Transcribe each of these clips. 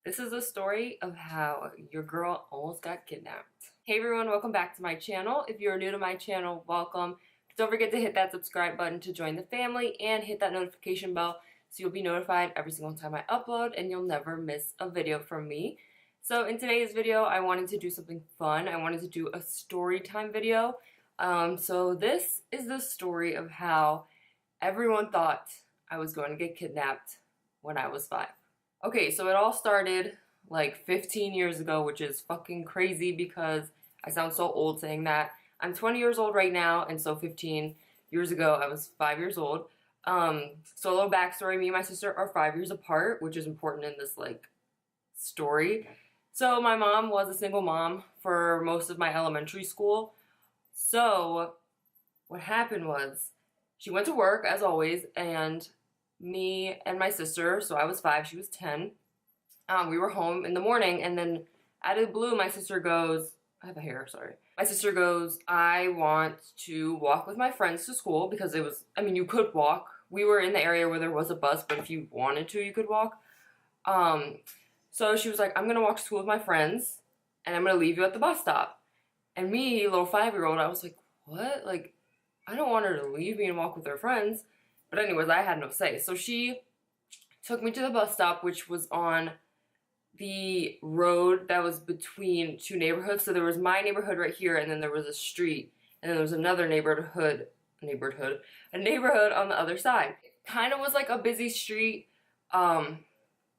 This is a story of how your girl almost got kidnapped. Hey everyone, welcome back to my channel. If you're new to my channel, welcome. Don't forget to hit that subscribe button to join the family and hit that notification bell so you'll be notified every single time I upload and you'll never miss a video from me. So in today's video, I wanted to do something fun. I wanted to do a story time video. So this is the story of how everyone thought I was going to get kidnapped when I was 5. Okay, so it all started like 15 years ago, which is fucking crazy because I sound so old saying that. I'm 20 years old right now, and so 15 years ago I was 5 years old. So a little backstory, me and my sister are 5 years apart, which is important in this like story. So my mom was a single mom for most of my elementary school. So what happened was she went to work as always, and me and my sister, so I was 5, she was 10, we were home in the morning, and then out of the blue, my sister goes, I have a hair, sorry. My sister goes, I want to walk with my friends to school because it was, I mean, you could walk. We were in the area where there was a bus, but if you wanted to, you could walk. So she was like, I'm gonna walk to school with my friends, and I'm gonna leave you at the bus stop. And me, little 5-year-old, I was like, what? Like, I don't want her to leave me and walk with her friends. But anyways, I had no say. So she took me to the bus stop, which was on the road that was between two neighborhoods. So there was my neighborhood right here, and then there was a street, and then there was another neighborhood on the other side. It kind of was like a busy street, but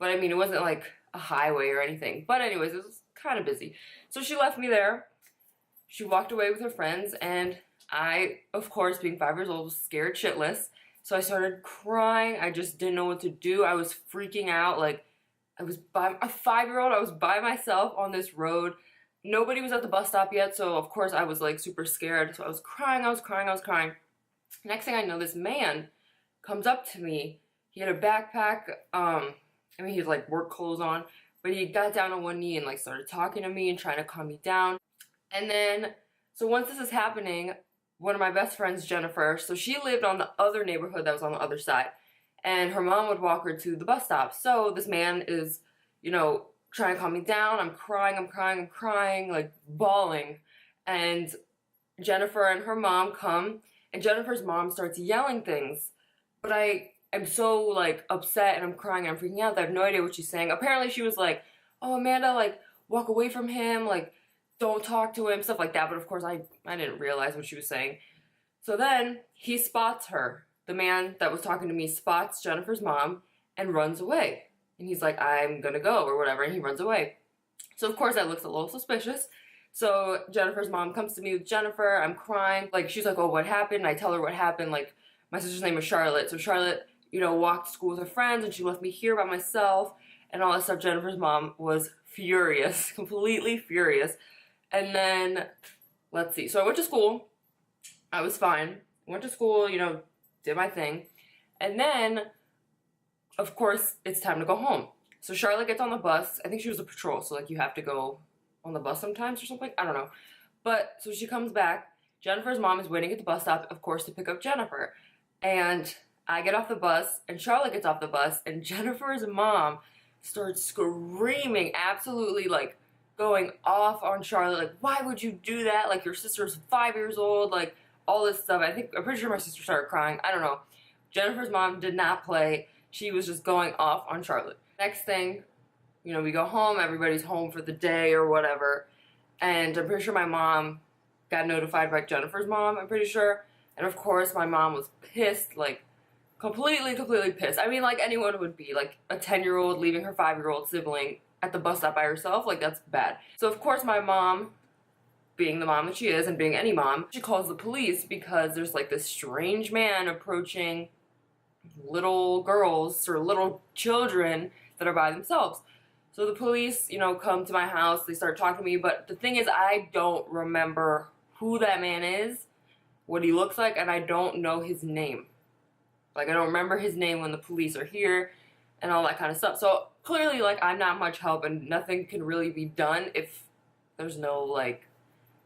I mean, it wasn't like a highway or anything. But anyways, it was kind of busy. So she left me there. She walked away with her friends, and I, of course, being 5 years old, was scared shitless. So I started crying. I just didn't know what to do. I was freaking out. Like, I was by a 5-year-old. I was by myself on this road. Nobody was at the bus stop yet. So of course I was like super scared. So I was crying. Next thing I know, this man comes up to me. He had a backpack. I mean, he had like work clothes on, but he got down on one knee and like started talking to me and trying to calm me down. And then, so once this is happening, one of my best friends, Jennifer, so she lived on the other neighborhood that was on the other side, and her mom would walk her to the bus stop. So this man is, you know, trying to calm me down. I'm crying, like bawling. And Jennifer and her mom come, and Jennifer's mom starts yelling things. But I am so like upset and I'm crying and I'm freaking out that I have no idea what she's saying. Apparently she was like, oh, Amanda, like walk away from him, like don't talk to him, stuff like that. But of course I didn't realize what she was saying. So then he spots her. The man that was talking to me spots Jennifer's mom and runs away. And he's like, I'm gonna go or whatever, and he runs away. So of course that looks a little suspicious. So Jennifer's mom comes to me with Jennifer. I'm crying. Like, she's like, oh, what happened? I tell her what happened. Like, my sister's name is Charlotte. So Charlotte, you know, walked to school with her friends and she left me here by myself and all that stuff. Jennifer's mom was furious, completely furious. And then, let's see. So I went to school. I was fine. Went to school, you know, did my thing. And then, of course, it's time to go home. So Charlotte gets on the bus. I think she was a patrol, so like you have to go on the bus sometimes or something. I don't know. But so she comes back. Jennifer's mom is waiting at the bus stop, of course, to pick up Jennifer. And I get off the bus, and Charlotte gets off the bus, and Jennifer's mom starts screaming, absolutely like going off on Charlotte. Like, why would you do that? Like, your sister's 5 years old, like all this stuff. I'm pretty sure my sister started crying. I don't know. Jennifer's mom did not play. She was just going off on Charlotte. Next thing, you know, we go home. Everybody's home for the day or whatever. And I'm pretty sure my mom got notified by Jennifer's mom, I'm pretty sure. And of course, my mom was pissed, like completely pissed. I mean, like anyone would be, like a 10-year-old leaving her 5-year-old sibling at the bus stop by herself. Like, that's bad. So of course my mom, being the mom that she is and being any mom, she calls the police because there's like this strange man approaching little girls or little children that are by themselves. So the police, you know, come to my house, they start talking to me, but the thing is, I don't remember who that man is, what he looks like, and I don't know his name. Like, I don't remember his name when the police are here and all that kind of stuff. So clearly, like, I'm not much help and nothing can really be done if there's no, like,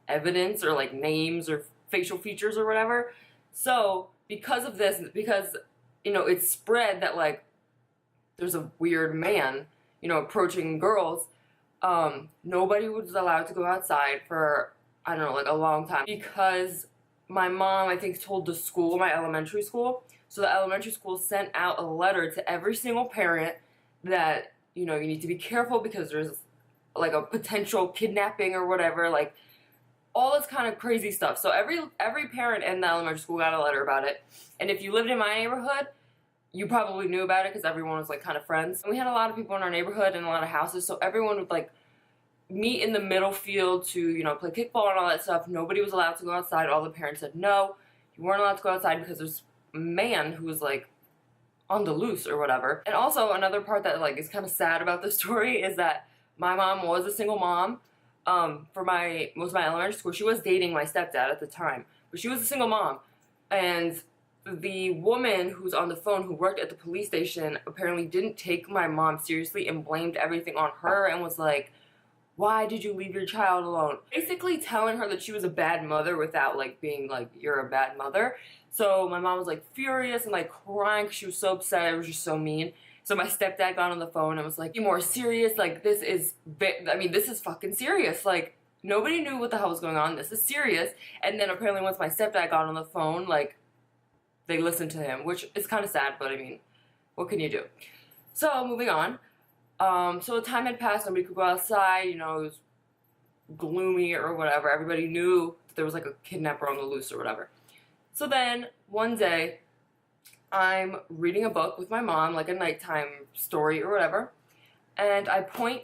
evidence or, like, names or facial features or whatever. So because of this, because, you know, it's spread that, like, there's a weird man, you know, approaching girls, nobody was allowed to go outside for, I don't know, like a long time, because my mom, I think, told the school, my elementary school, so the elementary school sent out a letter to every single parent that, you know, you need to be careful because there's like a potential kidnapping or whatever, like all this kind of crazy stuff. So every parent in the elementary school got a letter about it. And if you lived in my neighborhood, you probably knew about it because everyone was like kind of friends. And we had a lot of people in our neighborhood and a lot of houses, so everyone would like meet in the middle field to, you know, play kickball and all that stuff. Nobody was allowed to go outside. All the parents said no, you weren't allowed to go outside because there's a man who was like on the loose or whatever. And also another part that like is kind of sad about this story is that my mom was a single mom. For most of my elementary school, she was dating my stepdad at the time, but she was a single mom. And the woman who's on the phone who worked at the police station apparently didn't take my mom seriously and blamed everything on her and was like, why did you leave your child alone? Basically telling her that she was a bad mother without like being like, you're a bad mother. So my mom was like furious and like crying because she was so upset. It was just so mean. So my stepdad got on the phone and was like, be more serious, like this is fucking serious, like nobody knew what the hell was going on, this is serious. And then apparently once my stepdad got on the phone, like they listened to him, which is kind of sad, but I mean, what can you do? So moving on, so time had passed, nobody could go outside, you know, it was gloomy or whatever, everybody knew that there was like a kidnapper on the loose or whatever. So then one day, I'm reading a book with my mom, like a nighttime story or whatever, and I point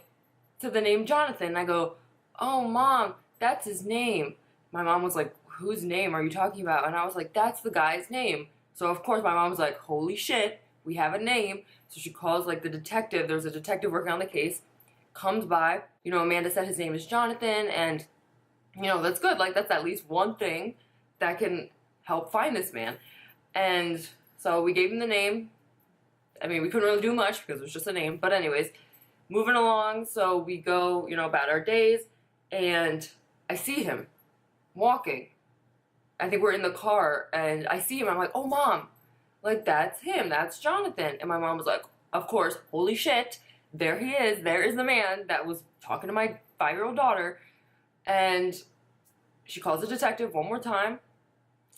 to the name Jonathan. I go, oh, Mom, that's his name. My mom was like, whose name are you talking about? And I was like, that's the guy's name. So, of course, my mom was like, holy shit, we have a name. So she calls, like, the detective. There's a detective working on the case, comes by. You know, Amanda said his name is Jonathan, and, you know, that's good. Like, that's at least one thing that can help find this man. And so we gave him the name. I mean, we couldn't really do much because it was just a name. But anyways, moving along, so we go, you know, about our days, and I see him walking. I think we're in the car, and I see him. I'm like, oh, Mom, like, that's him. That's Jonathan. And my mom was like, of course, holy shit, there he is. There is the man that was talking to my 5-year-old daughter. And she calls the detective one more time.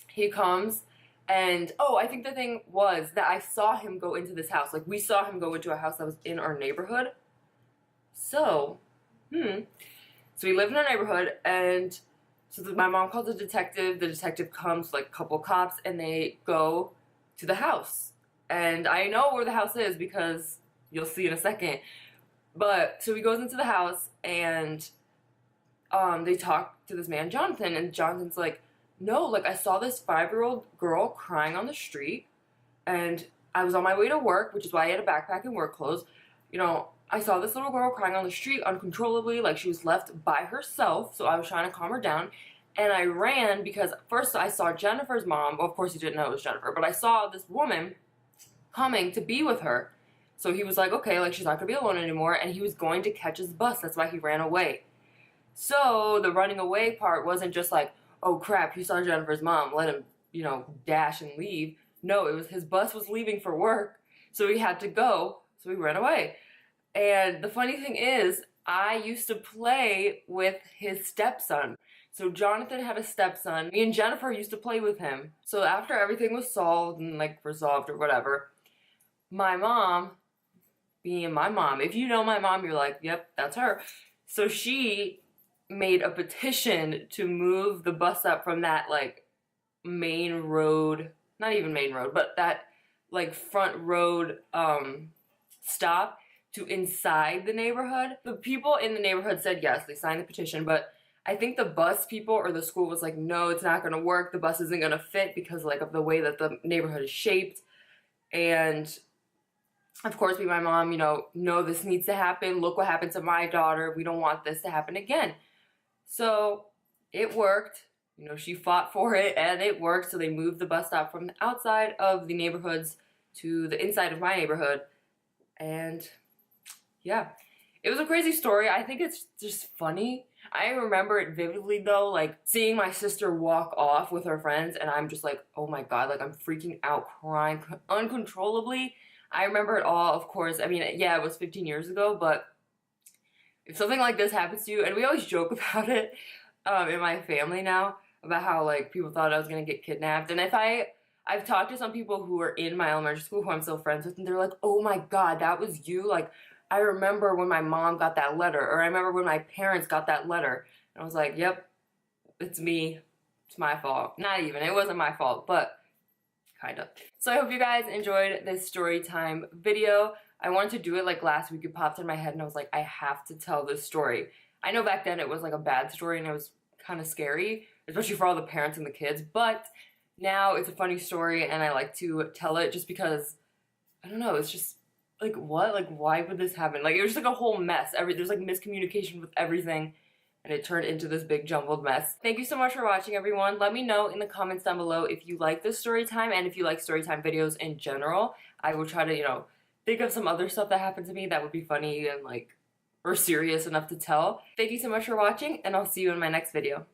He comes. And, oh, I think the thing was that I saw him go into this house. Like, we saw him go into a house that was in our neighborhood. So we live in our neighborhood, and so my mom calls the detective comes, like, a couple cops, and they go to the house. And I know where the house is because you'll see in a second. But, so he goes into the house, and they talk to this man, Jonathan, and Jonathan's like, no, like, I saw this 5-year-old girl crying on the street, and I was on my way to work, which is why I had a backpack and work clothes. You know, I saw this little girl crying on the street uncontrollably, like she was left by herself, so I was trying to calm her down, and I ran because first I saw Jennifer's mom. Well, of course he didn't know it was Jennifer, but I saw this woman coming to be with her. So he was like, okay, like, she's not going to be alone anymore, and he was going to catch his bus. That's why he ran away. So the running away part wasn't just like, oh crap, he saw Jennifer's mom, let him, you know, dash and leave. No, it was his bus was leaving for work, so he had to go, so he ran away. And the funny thing is, I used to play with his stepson. So Jonathan had a stepson. Me and Jennifer used to play with him. So after everything was solved and, like, resolved or whatever, my mom, being my mom, if you know my mom, you're like, yep, that's her. So she made a petition to move the bus up from that, like, main road, not even main road, but that, like, front road stop to inside the neighborhood. The people in the neighborhood said yes, they signed the petition, but I think the bus people or the school was like, no, it's not gonna work, the bus isn't gonna fit because, like, of the way that the neighborhood is shaped. And of course, me and my mom, you know, no, this needs to happen, look what happened to my daughter, we don't want this to happen again. So it worked, you know, she fought for it and it worked. So they moved the bus stop from the outside of the neighborhoods to the inside of my neighborhood. And yeah, it was a crazy story. I think it's just funny. I remember it vividly though, like seeing my sister walk off with her friends and I'm just like, oh my God, like I'm freaking out, crying uncontrollably. I remember it all, of course. I mean, yeah, it was 15 years ago, but if something like this happens to you, and we always joke about it in my family now, about how like people thought I was gonna get kidnapped. And I've talked to some people who were in my elementary school who I'm still friends with, and they're like, oh my god, that was you? Like, I remember when my mom got that letter, or I remember when my parents got that letter. And I was like, yep, it's me. It's my fault. Not even, it wasn't my fault, but kind of. So I hope you guys enjoyed this story time video. I wanted to do it like last week. It popped in my head and I was like, I have to tell this story. I know back then it was like a bad story and it was kind of scary, especially for all the parents and the kids, but now it's a funny story and I like to tell it just because, I don't know, it's just like, what? Like, why would this happen? Like, it was just like a whole mess. There's like miscommunication with everything, and it turned into this big jumbled mess. Thank you so much for watching, everyone. Let me know in the comments down below if you like this story time and if you like story time videos in general. I will try to, you know, think of some other stuff that happened to me that would be funny and like, or serious enough to tell. Thank you so much for watching, and I'll see you in my next video.